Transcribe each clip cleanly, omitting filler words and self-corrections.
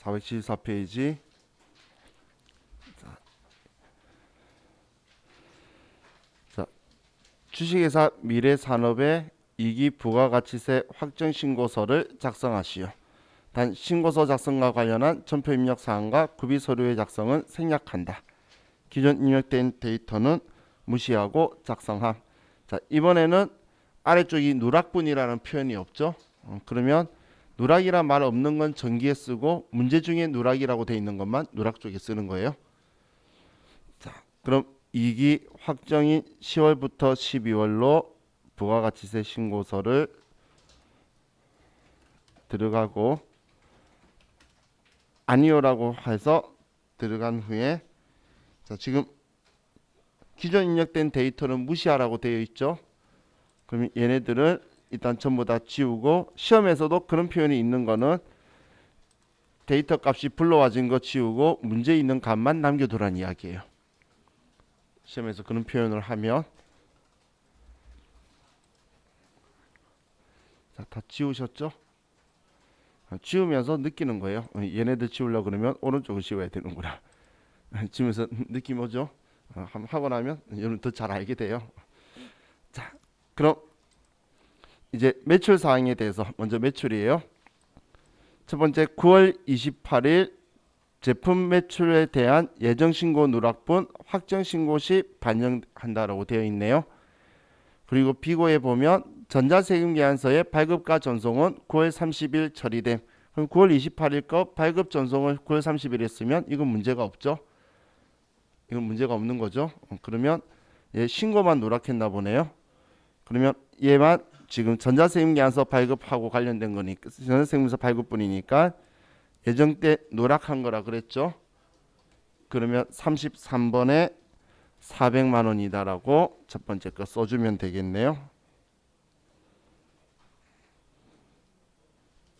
474페이지. 자, 주식회사 미래산업의 이기 부가가치세 확정 신고서를 작성하시오. 단 신고서 작성과 관련한 전표 입력 사항과 구비 서류의 작성은 생략한다. 기존 입력된 데이터는 무시하고 작성함. 자, 이번에는 아래쪽이 누락분이라는 표현이 없죠. 그러면 누락이란 말 없는 건 전기에 쓰고 문제 중에 누락이라고 돼 있는 것만 누락 쪽에 쓰는 거예요. 자, 그럼 2기 확정인 10월부터 12월로 부가가치세 신고서를 들어가고 아니요라고 해서 들어간 후에 자, 지금 기존 입력된 데이터는 무시하라고 되어 있죠. 그럼 얘네들을 일단 전부 다 지우고 시험에서도 그런 표현이 있는 거는 데이터 값이 불러와진 거 지우고 문제 있는 값만 남겨두란 이야기예요. 시험에서 그런 표현을 하면 자, 다 지우셨죠? 지우면서 느끼는 거예요. 얘네들 지우려고 그러면 오른쪽을 지워야 되는구나. 지우면서 느낌 오죠? 한번 하고 나면 여러분 더 잘 알게 돼요. 자, 그럼 이제 매출 사항에 대해서 먼저 매출이에요. 첫 번째 9월 28일 제품 매출에 대한 예정 신고 누락분 확정 신고 시 반영한다라고 되어 있네요. 그리고 비고에 보면 전자세금 계산서의 발급과 전송은 9월 30일 처리됨. 그럼 9월 28일 거 발급 전송을 9월 30일 했으면 이건 문제가 없죠. 이건 문제가 없는 거죠. 그러면 얘 신고만 누락했나 보네요. 그러면 얘만 지금 전자세금 계산서 발급하고 관련된 거니까 전자세금서 발급분이니까 예정 때 누락한 거라 그랬죠. 그러면 33번에 400만 원이다라고 첫 번째 거 써주면 되겠네요.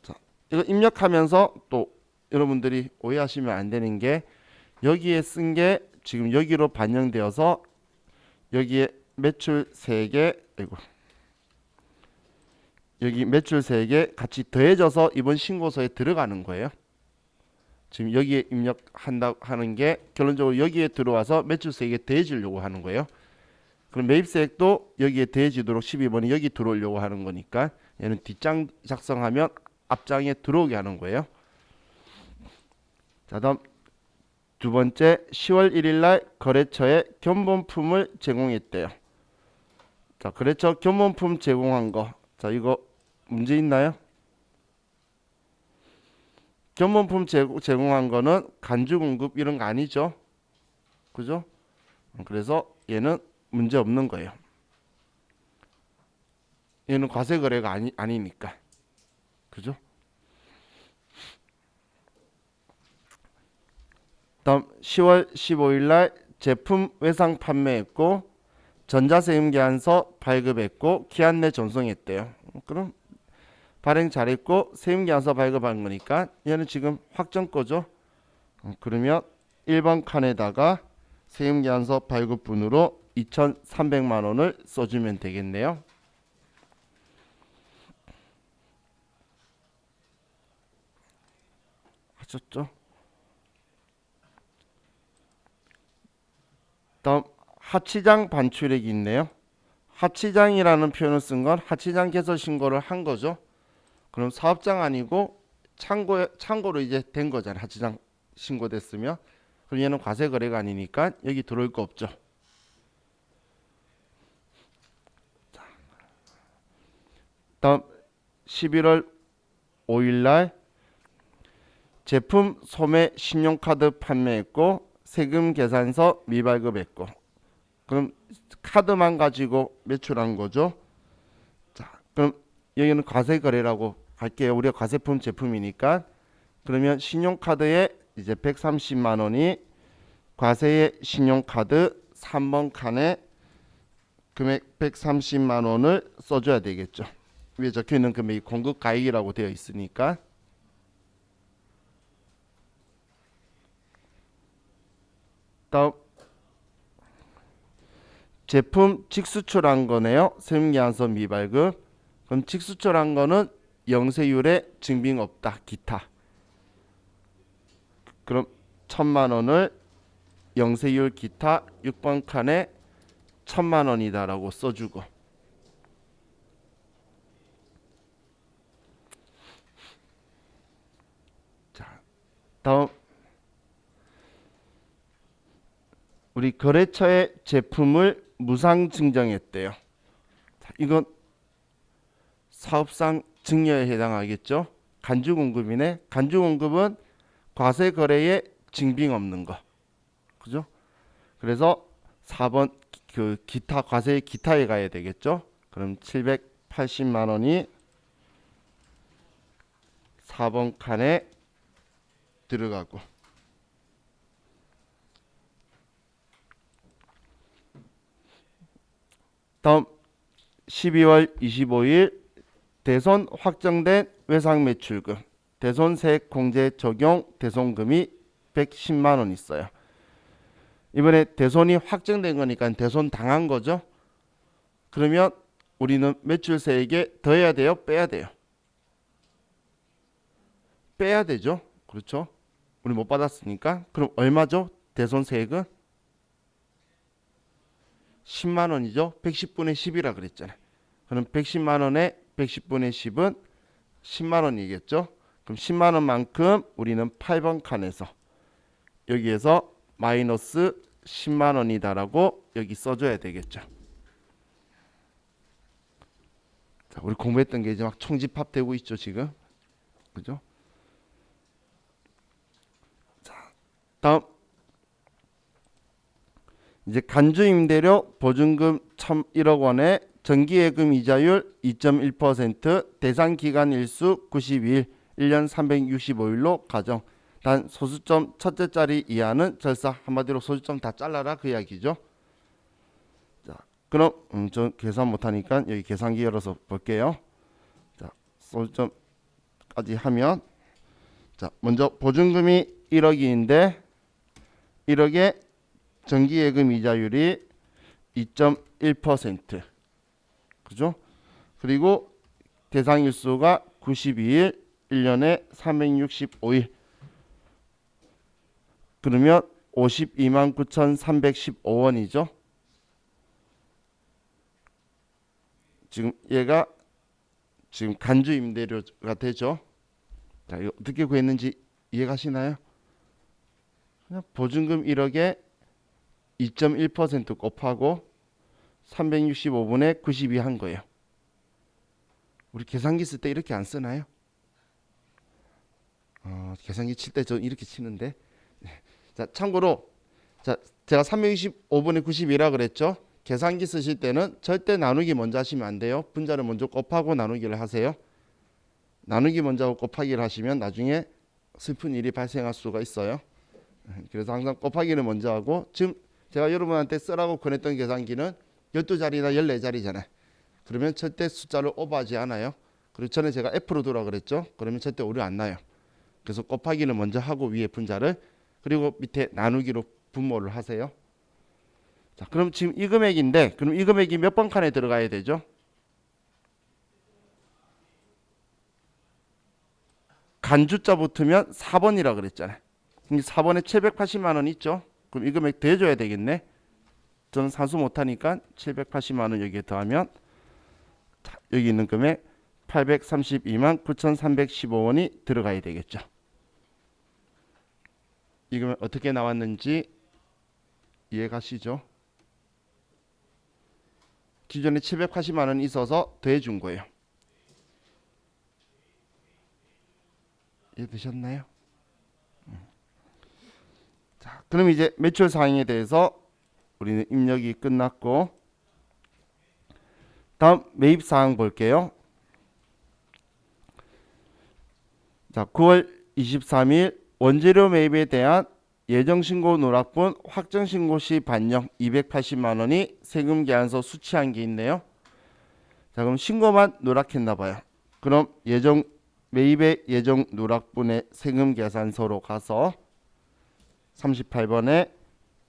자, 이거 입력하면서 또 여러분들이 오해하시면 안 되는 게 여기에 쓴 게 지금 여기로 반영되어서 여기에 매출 3개, 여기 매출 3개 같이 더해져서 이번 신고서에 들어가는 거예요. 지금 여기에 입력한다 하는 게 결론적으로 여기에 들어와서 매출 3개 더해지려고 하는 거예요. 그럼 매입세액도 여기에 더해지도록 12번이 여기 들어오려고 하는 거니까 얘는 뒷장 작성하면 앞장에 들어오게 하는 거예요. 자, 다음 두 번째 10월 1일 날 거래처에 견본품을 제공했대요. 자, 거래처 견본품 제공한 거. 자, 이거 문제 있나요? 견본품 제공한 거는 간주 공급 이런 거 아니죠. 그죠? 그래서 얘는 문제 없는 거예요. 얘는 과세 거래가 아니니까. 그죠? 다음 10월 15일 날 제품 외상 판매했고 전자세금 계산서 발급했고 기한 내 전송했대요. 그럼 발행 잘했고 세금 계산서 발급한 거니까 얘는 지금 확정 거죠. 그러면 1번 칸에다가 세금 계산서 발급분으로 2,300만 원을 써주면 되겠네요. 하셨죠? 다음 하치장 반출액이 있네요. 하치장이라는 표현을 쓴 건 하치장 개설 신고를 한 거죠. 그럼 사업장 아니고 창고로 이제 된 거잖아요. 하치장 신고됐으면. 그럼 얘는 과세 거래가 아니니까 여기 들어올 거 없죠. 다음 11월 5일 날 제품 소매 신용카드 판매했고 세금 계산서 미발급했고 그럼 카드만 가지고 매출한 거죠. 자, 그럼 여기는 과세 거래라고 할게요. 우리가 과세품 제품이니까 그러면 신용카드에 이제 130만 원이 과세의 신용카드 3번 칸에 금액 130만 원을 써줘야 되겠죠. 위에 적혀있는 금액이 공급 가액이라고 되어 있으니까. 다음 제품 직수출한 거네요. 세금계산서 미발급. 그럼 직수출한 거는 영세율에 증빙 없다. 기타. 그럼 1,000만 원을 영세율 기타 6번 칸에 1,000만 원이다라고 써주고, 자 다음 우리 거래처에 제품을 무상 증정했대요. 자, 이건 사업상 증여에 해당하겠죠. 간주공급이네. 간주공급은 과세 거래에 증빙 없는 거, 그죠? 그래서 4번 그 기타 과세 기타에 가야 되겠죠. 그럼 780만 원이 4번 칸에 들어가고, 다음 12월 25일 대손 확정된 외상 매출금, 대손 세액 공제 적용 대손금이 110만 원 있어요. 이번에 대손이 확정된 거니까 대손 당한 거죠. 그러면 우리는 매출세액에 더해야 돼요, 빼야 돼요? 빼야 되죠. 그렇죠? 우리 못 받았으니까. 그럼 얼마죠? 대손세액은 10만 원이죠. 110분의 10이라 그랬잖아요. 그럼 110만 원에 110분의 10은 10만 원이겠죠. 그럼 10만 원만큼 우리는 8번 칸에서 여기에서 마이너스 10만 원이다라고 여기 써줘야 되겠죠. 자, 우리 공부했던 게 이제 막 총집합되고 있죠, 지금. 그죠? 자, 다음 이제 간주임대료 보증금 1,001억 원에 정기예금 이자율 2.1%, 대상 기간 일수 92일, 1년 365일로 가정. 단 소수점 첫째 자리 이하는 절사. 한마디로 소수점 다 잘라라 그 이야기죠. 자, 그럼 저 계산 못하니까 여기 계산기 열어서 볼게요. 자, 소수점까지 하면, 자, 먼저 보증금이 1억인데 1억에 정기예금 이자율이 2.1%, 그죠? 그리고 대상일수가 92일, 1년에 365일. 그러면 52만 9,315원이죠. 지금 얘가 지금 간주 임대료가 되죠. 자, 이거 어떻게 구했는지 이해가시나요? 그냥 보증금 1억에 2.1% 곱하고 365분의 92 한 거예요. 우리 계산기 쓸 때 이렇게 안 쓰나요? 계산기 칠 때 저 이렇게 치는데. 자, 참고로, 자, 제가 365분의 92라 그랬죠. 계산기 쓰실 때는 절대 나누기 먼저 하시면 안 돼요. 분자를 먼저 곱하고 나누기를 하세요. 나누기 먼저 하고 곱하기를 하시면 나중에 슬픈 일이 발생할 수가 있어요. 그래서 항상 곱하기를 먼저 하고, 지금 제가 여러분한테 쓰라고 권했던 계산기는 12자리나 14자리잖아요. 그러면 절대 숫자를 오버하지 않아요. 그리고 전에 제가 F로 두라 그랬죠. 그러면 절대 오류 안 나요. 그래서 곱하기를 먼저 하고 위에 분자를, 그리고 밑에 나누기로 분모를 하세요. 자, 그럼 지금 이 금액인데, 그럼 이 금액이 몇 번 칸에 들어가야 되죠? 간주자 붙으면 4번이라 그랬잖아요. 4번에 780만 원 있죠? 그럼 이 금액 더해줘야 되겠네. 저는 산수 못하니까 780만 원 여기에 더하면, 자, 여기 있는 금액 832만 9,315원이 들어가야 되겠죠. 이 금액 어떻게 나왔는지 이해가시죠? 기존에 780만 원이 있어서 더해준 거예요. 이해되셨나요? 자, 그럼 이제 매출 사항에 대해서 우리는 입력이 끝났고, 다음 매입 사항 볼게요. 자, 9월 23일 원재료 매입에 대한 예정신고 누락분 확정신고 시 반영 280만 원이 세금 계산서 수취한 게 있네요. 자, 그럼 신고만 누락했나 봐요. 그럼 매입의 예정 누락분의 세금 계산서로 가서 38번에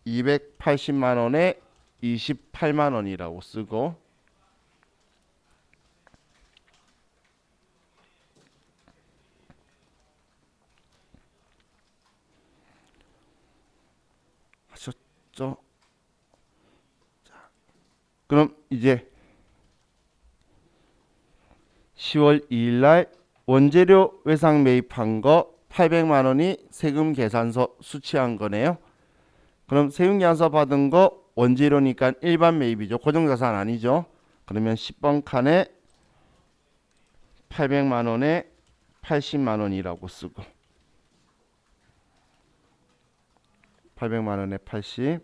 280만 원에 28만 원이라고 쓰고, 하셨죠? 그럼 이제 10월 2일 날 원재료 외상 매입한 거 800만 원이 세금 계산서 수취한 거네요. 그럼 세금 계산서 받은 거 원재료니까 일반 매입이죠. 고정자산 아니죠. 그러면 10번 칸에 800만 원에 80만 원이라고 쓰고 800만 원에 80.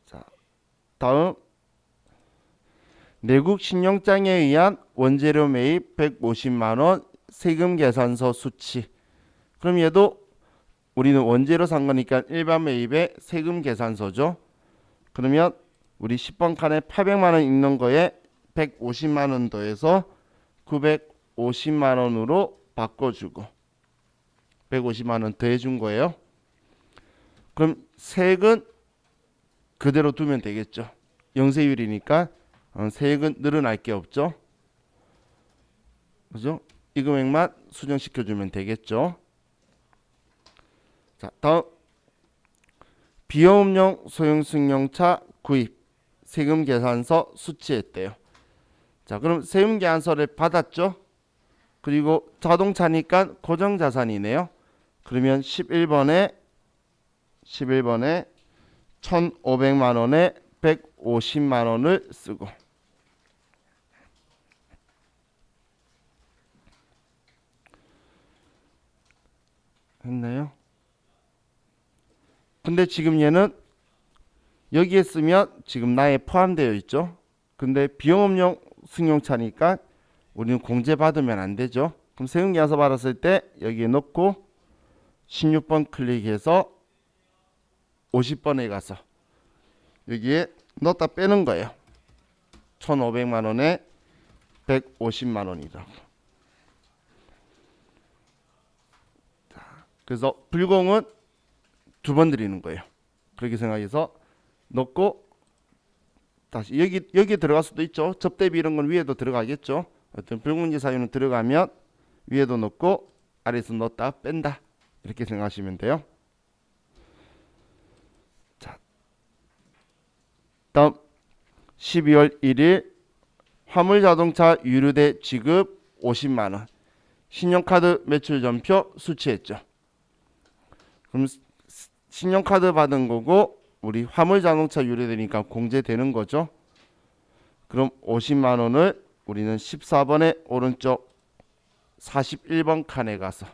자, 다음 내국 신용장에 의한 원재료 매입 150만 원 세금 계산서 수치. 그럼 얘도 우리는 원재료 산 거니까 일반 매입의 세금 계산서죠. 그러면 우리 10번 칸에 800만 원 있는 거에 150만 원 더해서 950만 원으로 바꿔주고 150만 원 더해준 거예요. 그럼 세액은 그대로 두면 되겠죠. 영세율이니까 세액은 늘어날 게 없죠. 그죠? 이 금액만 수정시켜주면 되겠죠. 자, 다음 비용업용 소형 승용차 구입 세금 계산서 수취했대요. 자, 그럼 세금 계산서를 받았죠. 그리고 자동차니까 고정자산이네요. 그러면 11번에 1,500만 원에 150만 원을 쓰고 했나요? 근데 지금 얘는 여기에 쓰면 지금 나에 포함되어 있죠. 근데 비용업용 승용차니까 우리는 공제 받으면 안 되죠. 그럼 세금 계산서 받았을 때 여기에 넣고 16번 클릭해서 50번에 가서 여기에 넣었다 빼는 거예요. 1,500만 원에 150만 원이라고. 그래서 불공은 두 번 드리는 거예요. 그렇게 생각해서 넣고 다시 여기 들어갈 수도 있죠. 접대비 이런 건 위에도 들어가겠죠. 어떤 불공제 사유는 들어가면 위에도 넣고 아래에서 넣었다 뺀다 이렇게 생각하시면 돼요. 자, 다음 12월 1일 화물자동차 유류대 지급 50만 원 신용카드 매출 전표 수취했죠. 그럼 신용카드 받은 거고 우리 화물자동차 유류되니까 공제되는 거죠. 그럼 50만 원을 우리는 14번의 오른쪽 41번 칸에 가서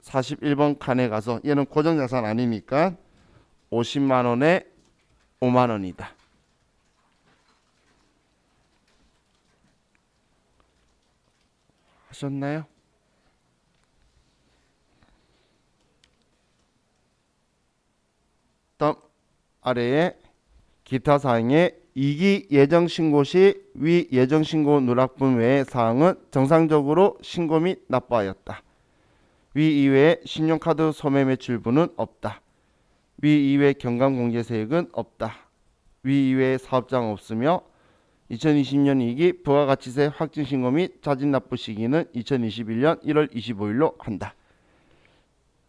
41번 칸에 가서 얘는 고정자산 아니니까 50만 원에 5만 원이다. 하셨나요? 다음 아래에 기타 사항의 2기 예정신고 시 위 예정신고 누락분 외의 사항은 정상적으로 신고 및 납부하였다. 위 이외에 신용카드 소매 매출분은 없다. 위 이외 경감공제세액은 없다. 위 이외에 사업장 없으며 2020년 2기 부가가치세 확정신고 및 자진납부 시기는 2021년 1월 25일로 한다.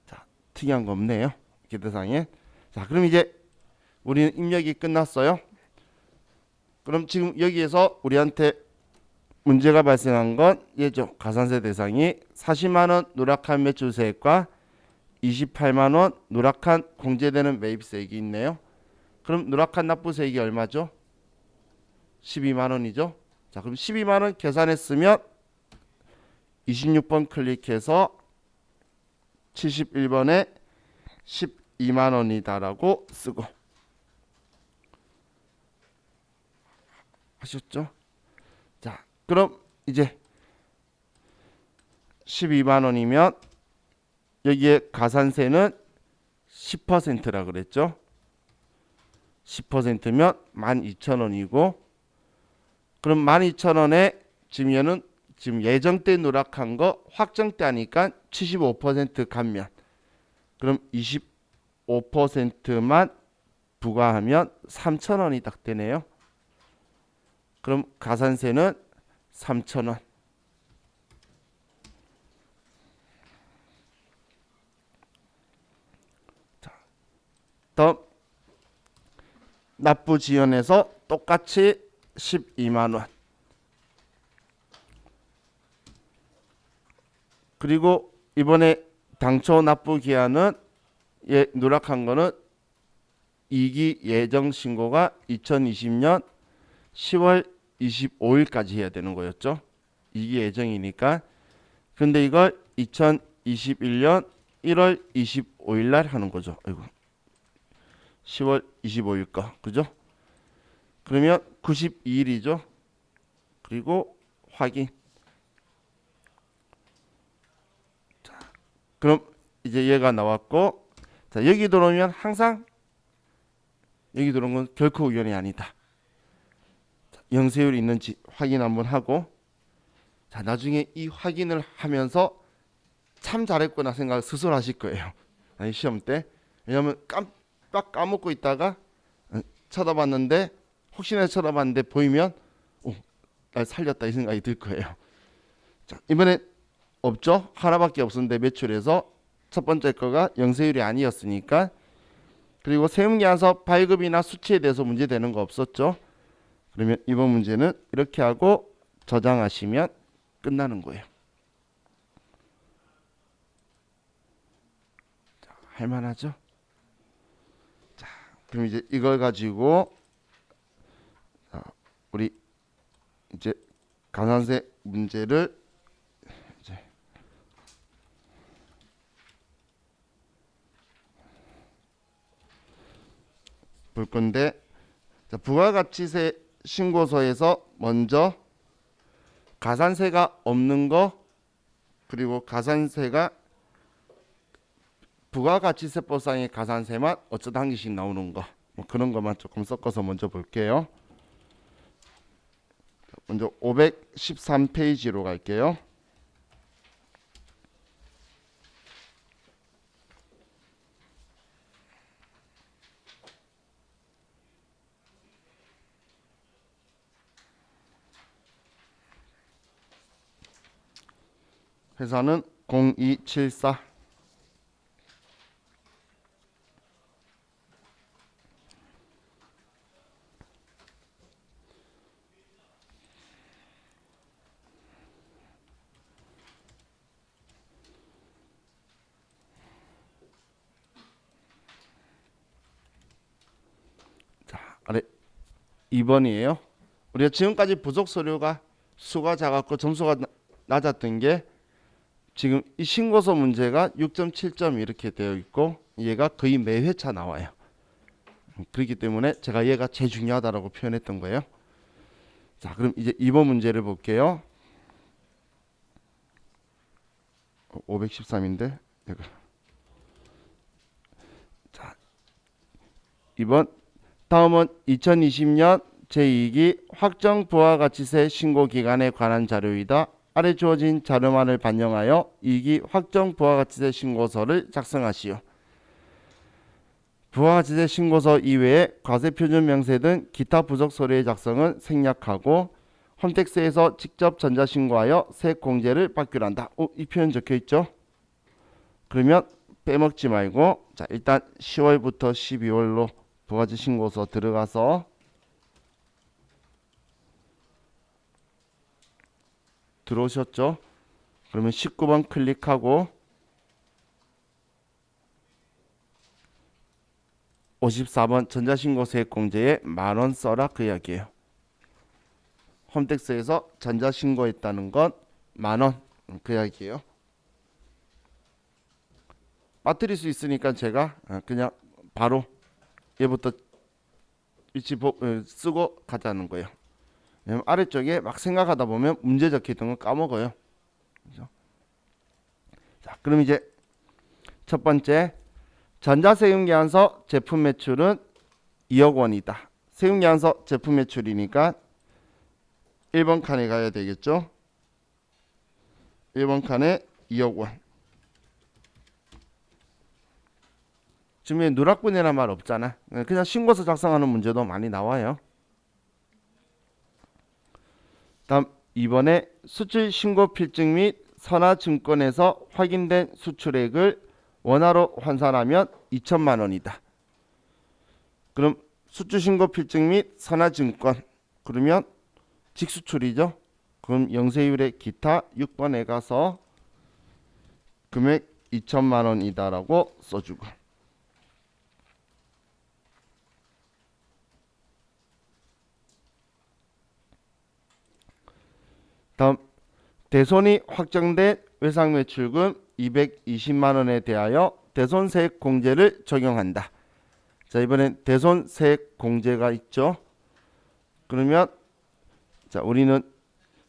자, 특이한 거 없네요. 기타사항에. 자, 그럼 이제 우리는 입력이 끝났어요. 그럼 지금 여기에서 우리한테 문제가 발생한 건 얘죠. 가산세 대상이 40만 원 누락한 매출세액과 28만 원 누락한 공제되는 매입세액이 있네요. 그럼 누락한 납부세액이 얼마죠? 12만 원이죠. 자, 그럼 12만 원 계산했으면 26번 클릭해서 71번에 12만 원이다라고 쓰고 하셨죠? 자, 그럼 이제 12만 원이면 여기에 가산세는 10%라 그랬죠? 10%면 12,000원이고 그럼 12,000원에 지금 얘는 지금 예정 때 누락한 거 확정 때 하니까 75% 감면. 그럼 25%만 부과하면 3,000원이 딱 되네요. 그럼 가산세는 3,000원. 다음 납부 지연에서 똑같이 12만 원. 그리고 이번에 당초 납부 기한은 누락한 거는 2기 예정 신고가 2020년 10월 25일까지 해야 되는 거였죠. 2기 예정이니까. 근데 이걸 2021년 1월 25일 날 하는 거죠. 아이고. 10월 25일 거. 그죠? 그러면 92일이죠. 그리고 확인. 자, 그럼 이제 얘가 나왔고, 자, 여기 들어오면 항상 여기 들어온 건 결코 우연이 아니다. 자, 영세율이 있는지 확인 한번 하고, 자, 나중에 이 확인을 하면서 참 잘했구나 생각 스스로 하실 거예요. 아니, 시험 때. 왜냐면 깜빡 까먹고 있다가 쳐다봤는데, 혹시나 쳐다봤는데 보이면 날 살렸다 이 생각이 들 거예요. 자, 이번에 없죠? 하나밖에 없었는데 매출에서 첫 번째 거가 영세율이 아니었으니까. 그리고 세금계산서 발급이나 수치에 대해서 문제되는 거 없었죠? 그러면 이번 문제는 이렇게 하고 저장하시면 끝나는 거예요. 자, 할만하죠? 자, 그럼 이제 이걸 가지고 우리 이제 가산세 문제를 이제 볼 건데, 자, 부가가치세 신고서에서 먼저 가산세가 없는 거, 그리고 가산세가 부가가치세법상의 가산세만 어쩌다 한 개씩 나오는 거, 뭐 그런 것만 조금 섞어서 먼저 볼게요. 먼저 513페이지로 갈게요. 회사는 0274. 자, 아래 2번이에요. 우리가 지금까지 부속 서류가 수가 작았고 점수가 낮았던 게 지금 이 신고서 문제가 6.7점 이렇게 되어 있고 얘가 거의 매 회차 나와요. 그렇기 때문에 제가 얘가 제일 중요하다라고 표현했던 거예요. 자, 그럼 이제 2번 문제를 볼게요. 513인데 자, 2번 다음은 2020년 제2기 확정 부가가치세 신고 기간에 관한 자료이다. 아래 주어진 자료만을 반영하여 2기 확정 부가가치세 신고서를 작성하시오. 부가가치세 신고서 이외에 과세표준 명세 등 기타 부속 서류의 작성은 생략하고 홈택스에서 직접 전자신고하여 세액공제를 받기로 한다. 이 표현 적혀있죠? 그러면 빼먹지 말고, 자, 일단 10월부터 12월로 부가가치 신고서 들어가서 들어오셨죠? 그러면 19번 클릭하고 54번 전자신고 세액공제에 10,000원 써라 그 이야기예요. 홈택스에서 전자신고했다는 건 10,000원 그 이야기예요. 빠뜨릴 수 있으니까 제가 그냥 바로 얘부터 위치 쓰고 가자는 거예요. 왜냐면 아래쪽에 막 생각하다 보면 문제 적혀있던 거 까먹어요. 그죠? 자, 그럼 이제 첫 번째 전자세금계산서 제품 매출은 2억 원이다. 세금계산서 제품 매출이니까 1번 칸에 가야 되겠죠. 1번 칸에 2억 원. 지금 누락분이라는 말 없잖아. 그냥 신고서 작성하는 문제도 많이 나와요. 다음 2번에 수출 신고 필증 및 선화증권에서 확인된 수출액을 원화로 환산하면 2천만 원이다. 그럼 수주신고 필증 및 선화증권 그러면 직수출이죠. 그럼 영세율의 기타 6번에 가서 금액 2천만 원이다라고 써주고 다음 대손이 확정된 외상매출금 220만 원에 대하여 대손세액 공제를 적용한다. 자, 이번엔 대손세액 공제가 있죠. 그러면 자, 우리는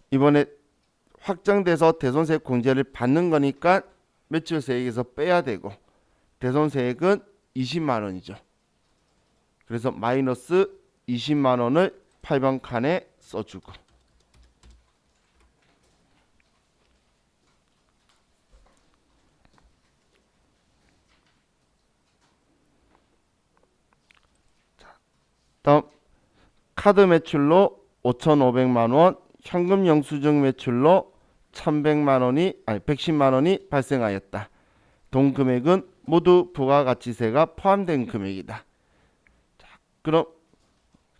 이번에 확정돼서 대손세액 공제를 받는 거니까 매출세액에서 빼야 되고 대손세액은 20만 원이죠. 그래서 마이너스 20만 원을 8번 칸에 써주고 다음 카드 매출로 5,500만 원, 현금 영수증 매출로 1,100만 원이 110만 원이 발생하였다. 동 금액은 모두 부가가치세가 포함된 금액이다. 자, 그럼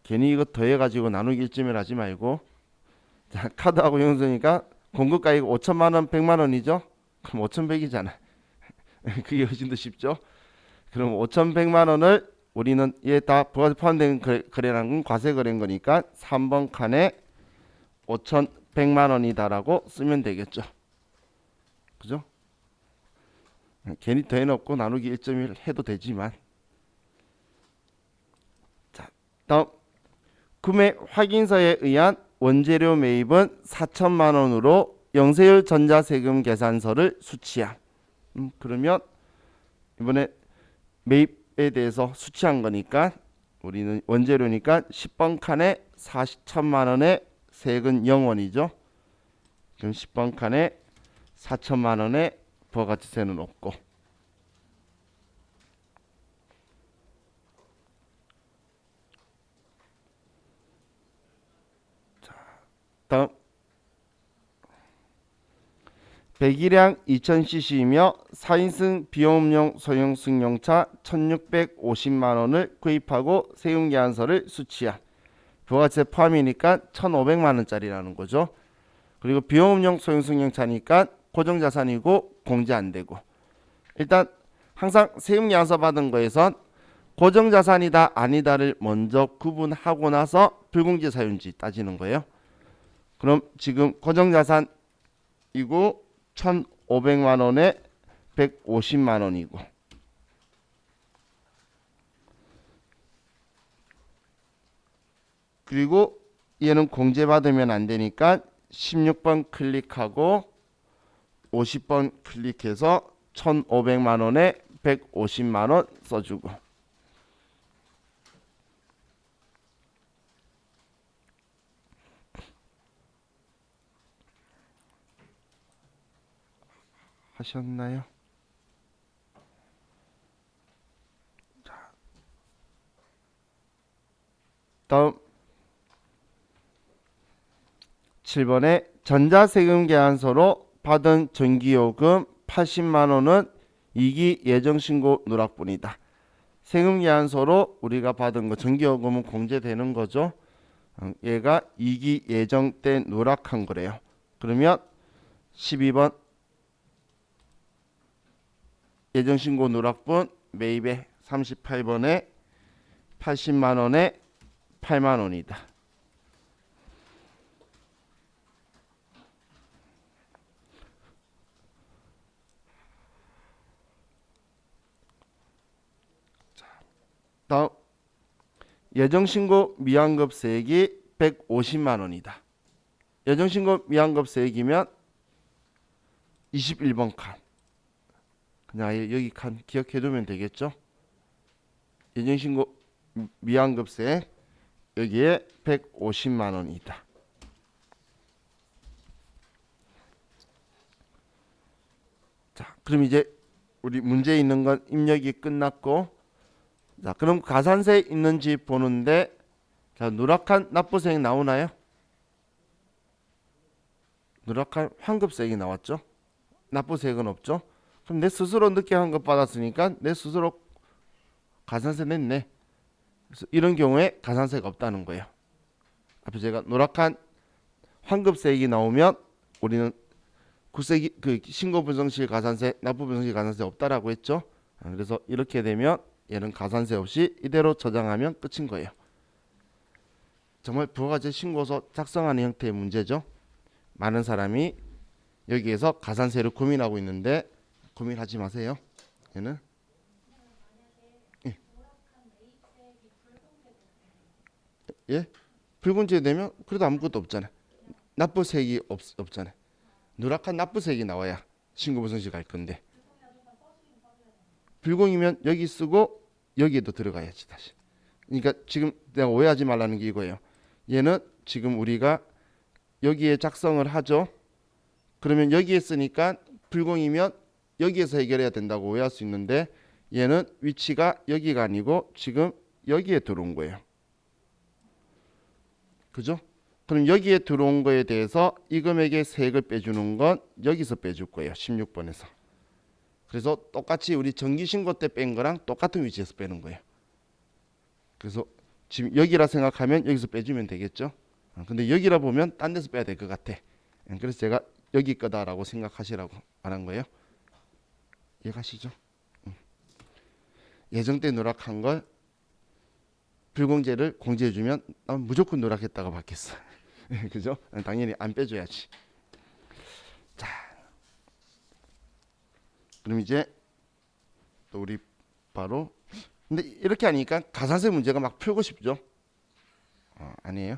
괜히 이거 더해가지고 나누기 1점을 하지 말고 자, 카드하고 영수증이니까 공급가액 5천만 원, 100만 원이죠. 그럼 5,100이잖아. 그게 훨씬 더 쉽죠. 그럼 5,100만 원을 우리는 얘 다 부가세 포함된 거래라는 건 과세 거래인 거니까 3번 칸에 5,100만 원이다라고 쓰면 되겠죠. 그죠? 괜히 더해놓고 나누기 1.1 해도 되지만 자, 다음 구매 확인서에 의한 원재료 매입은 4천만 원으로 영세율 전자세금 계산서를 수취함. 그러면 이번에 매입에 대해서 수취한 거니까 우리는 원재료니까 10번 칸에 4천만 원의 세액은 0원이죠. 그럼 10번 칸에 4천만 원의 부가가치세는 없고 다음 배기량 2000cc이며 4인승 비용음용 소형 승용차 1650만 원을 구입하고 세금계산서를 수취한 부가세 포함이니까 1500만 원짜리라는 거죠. 그리고 비용음용 소형 승용차니까 고정자산이고 공제 안 되고 일단 항상 세금계산서 받은 거에선 고정자산이다 아니다를 먼저 구분하고 나서 불공제 사유인지 따지는 거예요. 그럼 지금 고정자산이고 1,500만 원에 150만 원이고 그리고 얘는 공제받으면 안 되니까 16번 클릭하고 50번 클릭해서 1,500만 원에 150만 원 써주고 하셨나요? 자, 다음 7번에 전자세금 계산서로 받은 전기요금 80만 원은 2기 예정신고 누락분이다. 세금 계산서로 우리가 받은 거 전기요금은 공제되는 거죠. 얘가 2기 예정 때 누락한 거래요. 그러면 12번 예정신고 누락분 매입에 38번에 80만 원에 8만 원이다. 다음 예정신고 미환급세액이 150만 원이다. 예정신고 미환급세액이면 21번 칸 그냥 여기 칸 기억해두면 되겠죠. 예정신고 미환급세액 여기에 150만 원이다. 자, 그럼 이제 우리 문제에 있는 건 입력이 끝났고 자, 그럼 가산세 있는지 보는데 자, 누락한 납부세액 나오나요? 누락한 환급세액이 나왔죠. 납부세액은 없죠. 그럼 내 스스로 늦게 환급 받았으니까 내 스스로 가산세 냈네. 그래서 이런 경우에 가산세가 없다는 거예요. 앞에 제가 노랗한 황급세액이 나오면 우리는 국세기 그 신고분성실 가산세, 납부분성실 가산세 없다라고 했죠. 그래서 이렇게 되면 얘는 가산세 없이 이대로 저장하면 끝인 거예요. 정말 부가가치 신고서 작성하는 형태의 문제죠. 많은 사람이 여기에서 가산세를 고민하고 있는데 고민하지 마세요. 얘는 예, 예? 붉은지 되면 그래도 아무것도 없잖아요. 납부세액이 없잖아요. 누락한 납부세액이 나와야 신고분성실 갈 건데 불공이면 여기 쓰고 여기에도 들어가야지 다시. 그러니까 지금 내가 오해하지 말라는 게 이거예요. 얘는 지금 우리가 여기에 작성을 하죠. 그러면 여기에 쓰니까 불공이면 여기에서 해결해야 된다고 오해할 수 있는데 얘는 위치가 여기가 아니고 지금 여기에 들어온 거예요. 그죠? 그럼 여기에 들어온 거에 대해서 이 금액의 세액을 빼주는 건 여기서 빼줄 거예요. 16번에서. 그래서 똑같이 우리 정기신고 때 뺀 거랑 똑같은 위치에서 빼는 거예요. 그래서 지금 여기라 생각하면 여기서 빼주면 되겠죠. 근데 여기라 보면 딴 데서 빼야 될 것 같아. 그래서 제가 여기 거다라고 생각하시라고 말한 거예요. 이해가시죠? 예정 때 누락한 걸 불공제를 공제해주면 난 무조건 누락했다고 받겠어. 그죠? 당연히 안 빼줘야지. 자, 그럼 이제 또 우리 바로 근데 이렇게 하니까 가산세 문제가 막 풀고 싶죠? 아니에요?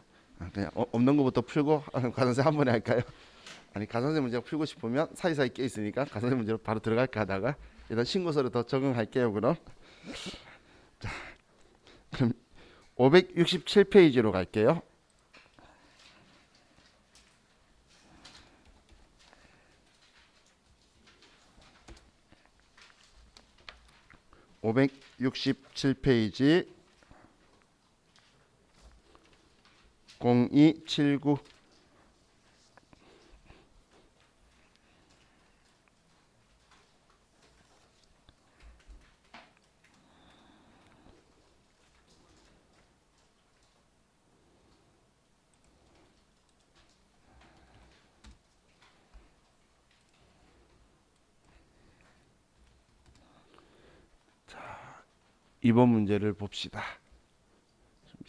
그냥 없는 것부터 풀고 가산세 한 번에 할까요? 아니 가산세 문제가 풀고 싶으면 사이사이 껴 있으니까 가산세 문제로 바로 들어갈까 하다가 일단 신고서를 더 적응할게요. 그럼 자, 그럼 567페이지로 갈게요. 567페이지 0279 2번 문제를 봅시다.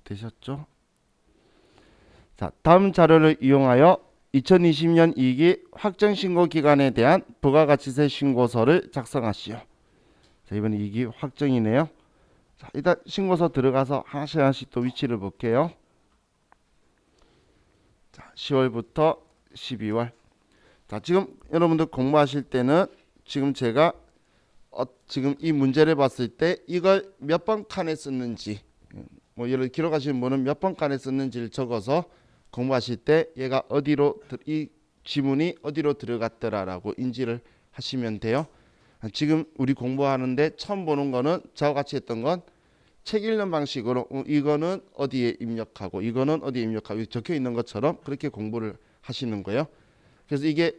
되셨죠? 자, 다음 자료를 이용하여 2020년 2기 확정신고 기간에 대한 부가가치세 신고서를 작성하시오. 자, 이번 2기 확정이네요. 자, 일단 신고서 들어가서 하나씩 하나씩 또 위치를 볼게요. 자, 10월부터 12월. 자, 지금 여러분들 공부하실 때는 지금 제가 지금 이 문제를 봤을 때 이걸 몇 번 칸에 썼는지 뭐 예를 기록하시는 분은 몇 번 칸에 썼는지를 적어서 공부하실 때 얘가 어디로 이 지문이 어디로 들어갔더라라고 인지를 하시면 돼요. 지금 우리 공부하는데 처음 보는 거는 저와 같이 했던 건 책 읽는 방식으로 이거는 어디에 입력하고 이거는 어디에 입력하고 적혀 있는 것처럼 그렇게 공부를 하시는 거예요. 그래서 이게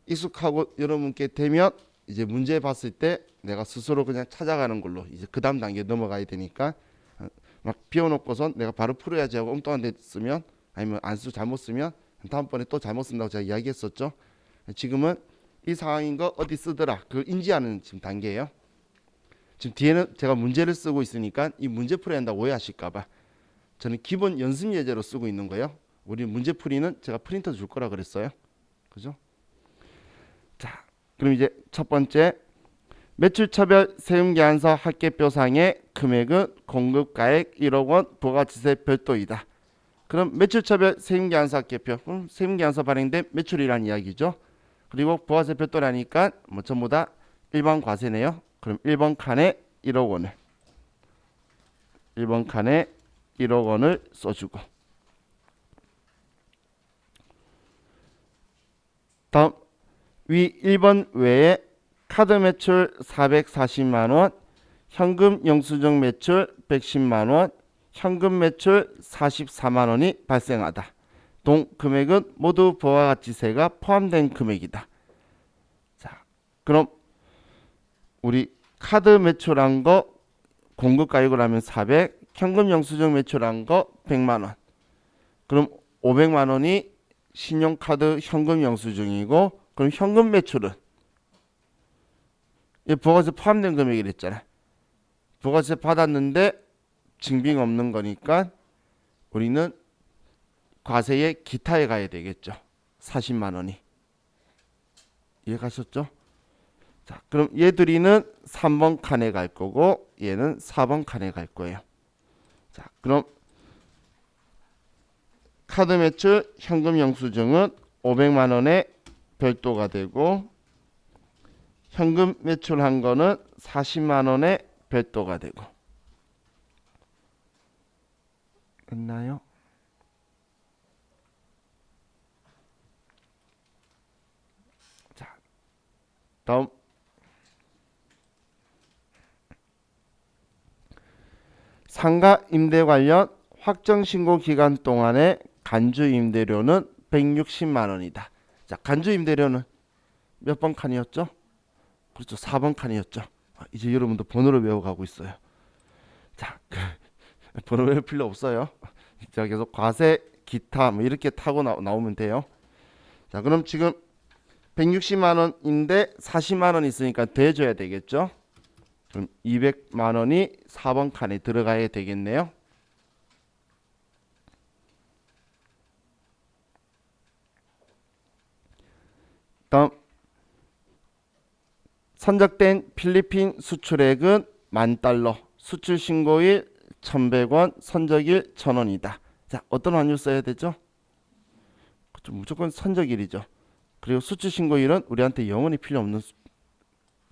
익숙하고 여러분께 되면 이제 문제 봤을 때 내가 스스로 그냥 찾아가는 걸로 이제 그 다음 단계 넘어가야 되니까 막 비워놓고선 내가 바로 풀어야지 하고 엉뚱한 데 쓰면 아니면 안수 잘못 쓰면 다음번에 또 잘못 쓴다고 제가 이야기했었죠. 지금은 이 상황인 거 어디 쓰더라 그걸 인지하는 지금 단계예요. 지금 뒤에는 제가 문제를 쓰고 있으니까 이 문제 풀어야 한다고 오해하실까봐 저는 기본 연습 예제로 쓰고 있는 거예요. 우리 문제풀이는 제가 프린터 줄 거라 그랬어요. 그죠? 자, 그럼 이제 첫 번째 매출처별 세금계산서 합계표상의 금액은 공급가액 1억 원 부가가치세 별도이다. 그럼 매출처별 세금계산서 합계표, 그럼 세금계산서 발행된 매출이란 이야기죠. 그리고 부가세 별도라니까 뭐 전부 다 일반 과세네요. 그럼 1번 칸에 1억 원을 1번 칸에 1억 원을 써주고 다음 위 1번 외에 카드 매출 440만원, 현금 영수증 매출 110만원, 현금 매출 44만원이 발생하다. 동 금액은 모두 부가가치세가 포함된 금액이다. 자, 그럼 우리 카드 매출한 거 공급가액으로 하면 400, 현금 영수증 매출한 거 100만 원. 그럼 500만 원이 신용카드 현금 영수증이고, 그럼 현금 매출은 이 부가세 포함된 금액이랬잖아. 부가세 받았는데 증빙 없는 거니까 우리는 과세의 기타에 가야 되겠죠. 40만 원이. 이해가셨죠? 자, 그럼 얘들이는 3번 칸에 갈 거고 얘는 4번 칸에 갈 거예요. 자, 그럼 카드 매출 현금 영수증은 500만 원에 별도가 되고, 현금 매출한 거는 40만 원에 별도가 되고. 됐나요? 자, 다음 상가 임대 관련 확정 신고 기간 동안의 간주 임대료는 160만 원이다. 자, 간주 임대료는 몇 번 칸이었죠? 그렇죠. 4번 칸이었죠. 이제 여러분도 번호를 외워가고 있어요. 자, 번호 외울 필요 없어요. 자, 계속 과세, 기타 뭐 이렇게 타고 나오면 돼요. 자, 그럼 지금 160만 원인데 40만 원 있으니까 더해줘야 되겠죠? 그럼 200만 원이 4번 칸에 들어가야 되겠네요. 다음 선적된 필리핀 수출액은 $10,000, 수출 신고일 1,100원, 선적일 1,000원이다. 자, 어떤 환율 써야 되죠? 그렇죠, 무조건 선적일이죠. 그리고 수출 신고일은 우리한테 영원히 필요 없는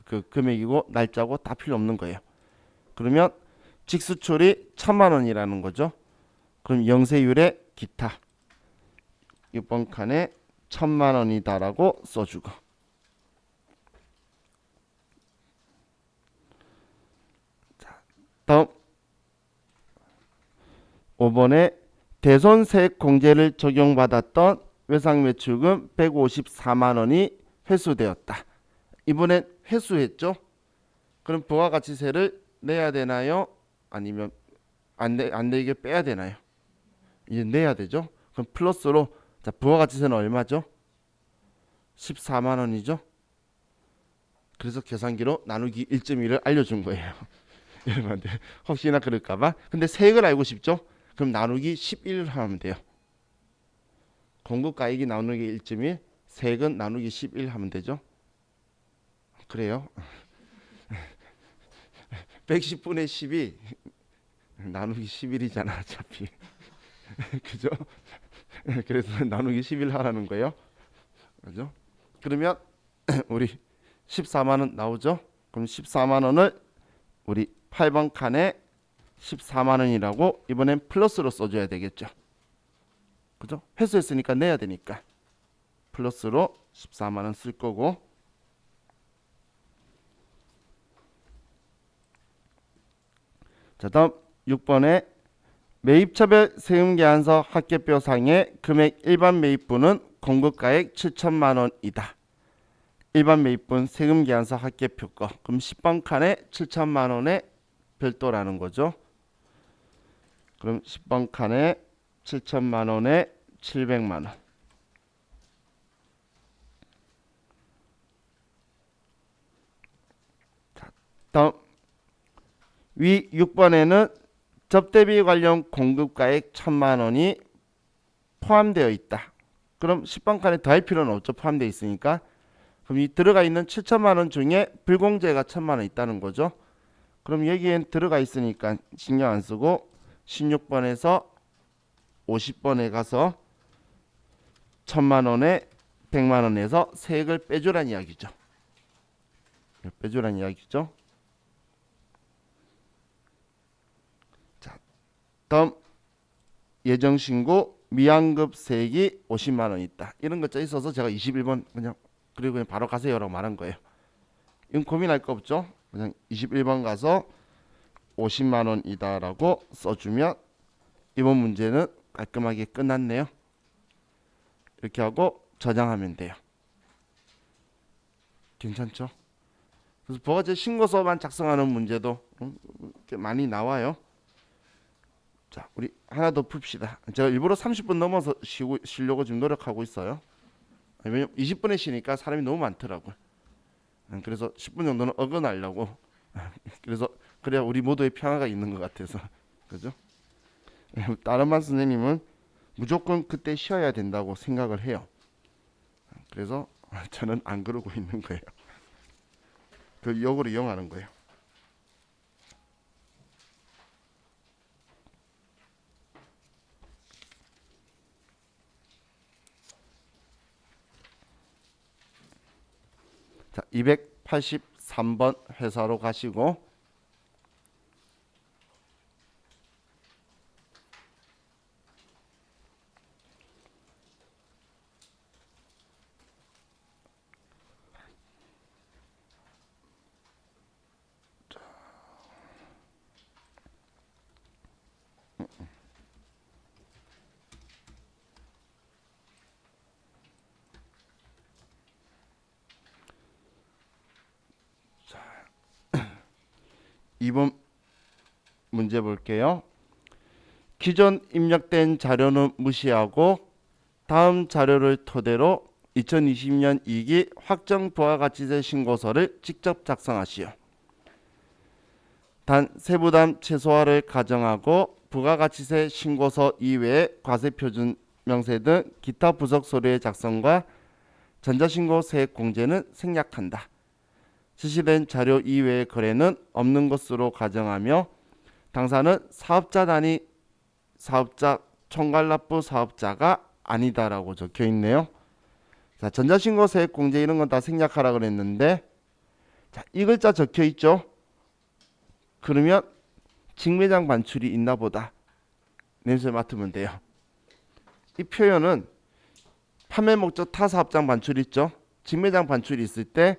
그 금액이고 날짜고 다 필요 없는 거예요. 그러면 직수출이 1,000만 원이라는 거죠. 그럼 영세율의 기타 6번 칸에 1,000만 원이다라고 써주고. 다음 5번에 대손세액 공제를 적용받았던 외상매출금 154만 원이 회수되었다. 이번엔 회수했죠? 그럼 부가가치세를 내야 되나요? 아니면 안 내게 빼야 되나요? 이제 내야 되죠? 그럼 플러스로, 자, 부가가치세는 얼마죠? 14만 원이죠? 그래서 계산기로 나누기 1.1을 알려준 거예요. 여러분들 혹시나 그럴까봐. 근데 세액을 알고 싶죠? 그럼 나누기 11을 하면 돼요. 공급가액이 나누기 1.1, 세액은 나누기 11 하면 되죠. 그래요. 110분의 10이 나누기 11이잖아 어차피. 그죠? 그래서 나누기 11 하라는 거예요. 그죠? 그러면 우리 14만 원 나오죠? 그럼 14만 원을 우리 8번 칸에 14만 원이라고 이번엔 플러스로 써줘야 되겠죠. 그죠? 회수했으니까 내야 되니까 플러스로 14만 원 쓸 거고. 자, 다음 6번에 매입처별 세금계산서 합계표상의 금액 일반 매입분은 공급가액 7천만 원이다. 일반 매입분 세금계산서 합계표 거. 그럼 10번 칸에 7천만 원에 별도라는 거죠. 그럼 10번 칸에 7천만 원에 700만 원. 자, 다음 위 6번에는 접대비 관련 공급가액 1,000만 원이 포함되어 있다. 그럼 10번 칸에 더할 필요는 없죠. 포함되어 있으니까. 그럼 이 들어가 있는 7천만 원 중에 불공제가 1,000만 원 있다는 거죠. 그럼 여기엔 들어가 있으니까 신경 안 쓰고 16번에서 50번에 가서 1,000만 원에 100만 원에서 세액을 빼주란 이야기죠. 빼주란 이야기죠. 자, 다음 예정신고 미환급 세액이 50만 원 있다. 이런 것 짜 있어서 제가 21번 그냥 바로 가세요라고 말한 거예요. 이건 고민할 거 없죠. 그냥 21번 가서 50만 원이다라고 써주면 이번 문제는 깔끔하게 끝났네요. 이렇게 하고 저장하면 돼요. 괜찮죠? 그래서 부가세 신고서만 작성하는 문제도 꽤 많이 나와요. 자, 우리 하나 더 풉시다. 제가 일부러 30분 넘어서 쉬려고 지금 노력하고 있어요. 왜냐면 20분에 쉬니까 사람이 너무 많더라고요. 그래서 10분 정도는 어긋나려고. 그래서 그래야 우리 모두의 평화가 있는 것 같아서. 그죠? 다른반 선생님은 무조건 그때 쉬어야 된다고 생각을 해요. 그래서 저는 안 그러고 있는 거예요. 그 역으로 이용하는 거예요. 자, 283번 회사로 가시고 이번 문제 볼게요. 기존 입력된 자료는 무시하고 다음 자료를 토대로 2020년 2기 확정 부가가치세 신고서를 직접 작성하시오. 단 세부담 최소화를 가정하고 부가가치세 신고서 이외에 과세표준 명세 등 기타 부속 서류의 작성과 전자신고 세액 공제는 생략한다. 지시된 자료 이외의 거래는 없는 것으로 가정하며 당사는 사업자 단위 사업자 총괄납부 사업자가 아니다라고 적혀 있네요. 자, 전자신고 세액 공제 이런 건 다 생략하라 그랬는데, 자, 이 글자 적혀 있죠. 그러면 직매장 반출이 있나 보다. 냄새 맡으면 돼요. 이 표현은 판매 목적 타 사업장 반출 있죠. 직매장 반출이 있을 때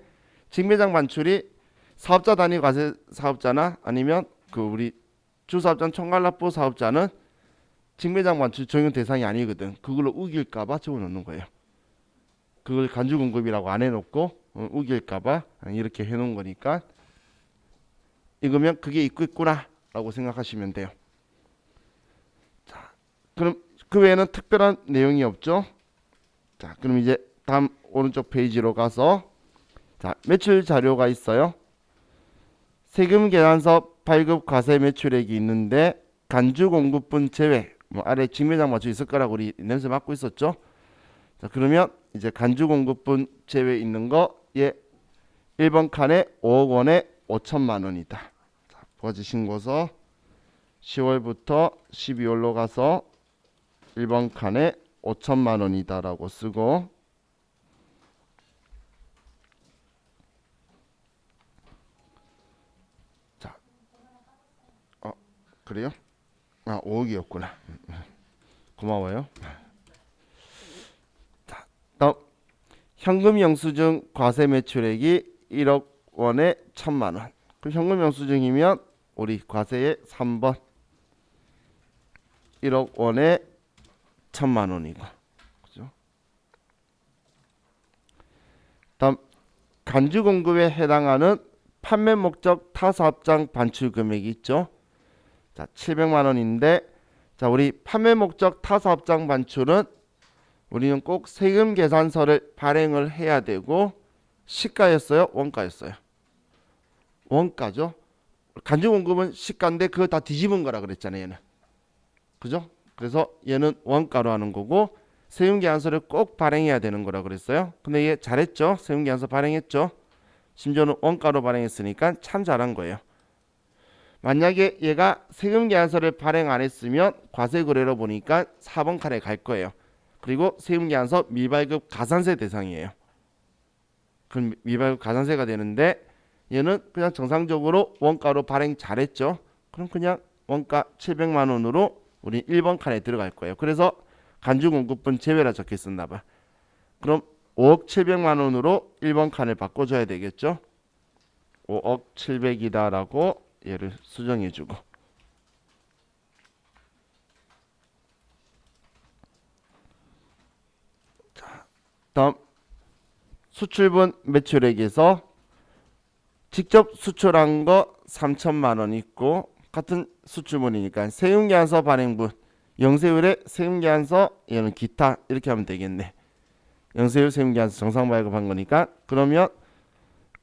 직매장 반출이 사업자 단위 과세 사업자나 아니면 그 우리 주사업장 총괄납부 사업자는 직매장 반출 적용 대상이 아니거든. 그걸로 우길까봐 적어놓는 거예요. 그걸 간주공급이라고 안 해놓고 우길까봐 이렇게 해놓은 거니까 이거면 그게 있고 있구나라고 생각하시면 돼요. 자, 그럼 그 외에는 특별한 내용이 없죠. 자, 그럼 이제 다음 오른쪽 페이지로 가서 자, 매출 자료가 있어요. 세금 계산서 발급 과세 매출액이 있는데 간주 공급분 제외 뭐 아래 직매장 맞춰 있을 거라고 우리 냄새 맡고 있었죠. 자, 그러면 이제 간주 공급분 제외 있는 거 예 1번 칸에 5억 원에 5천만 원이다. 자, 부가세 신고서 10월부터 12월로 가서 1번 칸에 5천만 원이다라고 쓰고 자, 그래요? 5억이었구나. 고마워요. 자, 다음 현금 영수증 과세 매출액이 1억 원에 1천만 원. 그 현금 영수증이면 우리 과세의 3번 1억 원에 1천만 원이고, 그죠? 다음 간주 공급에 해당하는 판매 목적 타 사업장 반출 금액이 있죠. 자, 700만 원인데, 자, 우리 판매 목적 타 사업장 반출은 우리는 꼭 세금 계산서를 발행을 해야 되고 시가였어요, 원가였어요? 원가죠. 간주 공급은 시가인데 그거 다 뒤집은 거라 그랬잖아요, 얘는. 그죠? 그래서 얘는 원가로 하는 거고 세금 계산서를 꼭 발행해야 되는 거라 그랬어요. 근데 얘 잘했죠? 세금 계산서 발행했죠? 심지어는 원가로 발행했으니까 참 잘한 거예요. 만약에 얘가 세금 계산서를 발행 안 했으면 과세 거래로 보니까 4번 칸에 갈 거예요. 그리고 세금 계산서 미발급 가산세 대상이에요. 그럼 미발급 가산세가 되는데 얘는 그냥 정상적으로 원가로 발행 잘했죠. 그럼 그냥 원가 700만 원으로 우리 1번 칸에 들어갈 거예요. 그래서 간주 공급분 제외라 적혀 있었나 봐. 그럼 5억 700만 원으로 1번 칸을 바꿔줘야 되겠죠. 5억 700이다 라고 얘를 수정해주고, 자, 다음 수출분 매출액에서 직접 수출한 거 3천만 원 있고 같은 수출문이니까 세금계산서 발행분 영세율에 세금계산서 얘는 기타 이렇게 하면 되겠네. 영세율 세금계산서 정상 발급한 거니까 그러면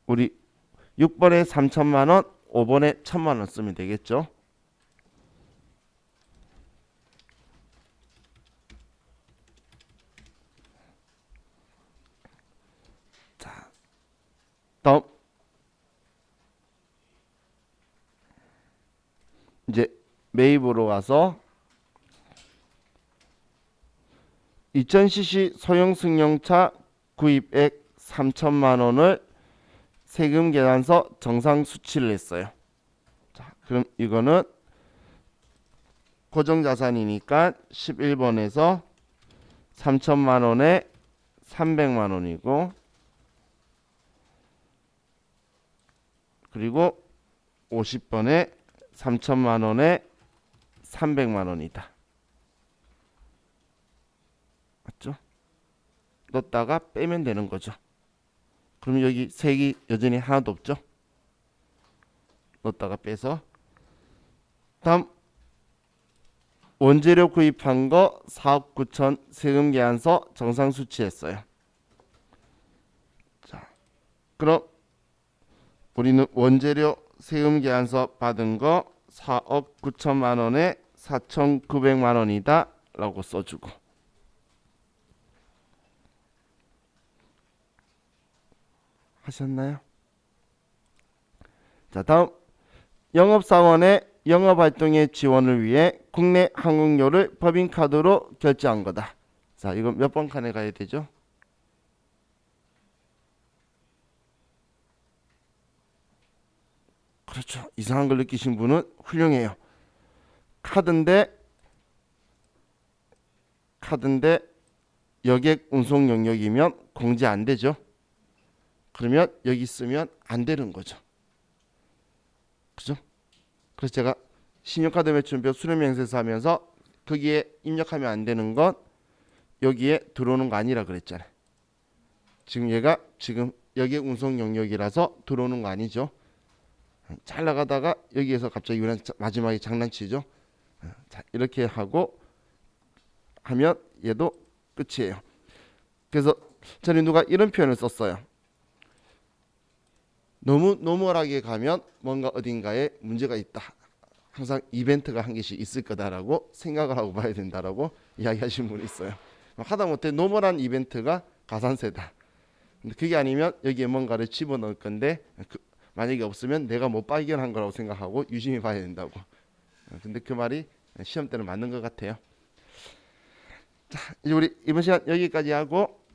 우리 6번에 3천만 원, 5번에 1,000만 원 쓰면 되겠죠. 자, 다음 이제 매입으로 와서 2000cc 소형 승용차 구입액 3천만 원을 세금 계산서 정상 수치를 했어요. 자, 그럼 이거는 고정자산이니까 11번에서 3천만 원에 300만 원이고 그리고 50번에 3천만 원에 300만 원이다. 맞죠? 넣었다가 빼면 되는 거죠. 그럼 여기 색이 여전히 하나도 없죠? 넣었다가 빼서 다음 원재료 구입한 거 4억 9천 세금 계산서 정상 수치했어요. 자, 그럼 우리는 원재료 세금 계산서 받은 거 4억 9천만 원에 4,900만 원이다 라고 써주고 하셨나요? 자, 다음 영업사원의 영업활동의 지원을 위해 국내 항공료를 법인카드로 결제한 거다. 자, 이거 몇 번 칸에 가야 되죠? 그렇죠. 이상한 걸 느끼신 분은 훌륭해요. 카드인데 여객 운송 영역이면 공제 안 되죠. 그러면 여기 쓰면 안 되는 거죠. 그죠? 그래서 제가 신용카드 매출표 수령명세서 하면서 거기에 입력하면 안 되는 건 여기에 들어오는 거 아니라 그랬잖아요. 지금 얘가 지금 여객 운송 영역이라서 들어오는 거 아니죠. 잘 나가다가 여기에서 갑자기 마지막에 장난치죠. 자, 이렇게 하고 하면 얘도 끝이에요. 그래서 전에 누가 이런 표현을 썼어요. 너무 노멀하게 가면 뭔가 어딘가에 문제가 있다. 항상 이벤트가 한 개씩 있을 거다라고 생각을 하고 봐야 된다라고 이야기하신 분이 있어요. 하다못해 노멀한 이벤트가 가산세다. 근데 그게 아니면 여기에 뭔가를 집어넣을 건데 만약에 없으면 내가 못 발견한 거라고 생각하고 유심히 봐야 된다고. 근데 그 말이 시험 때는 맞는 것 같아요. 자, 이제 우리 이번 시간 여기까지 하고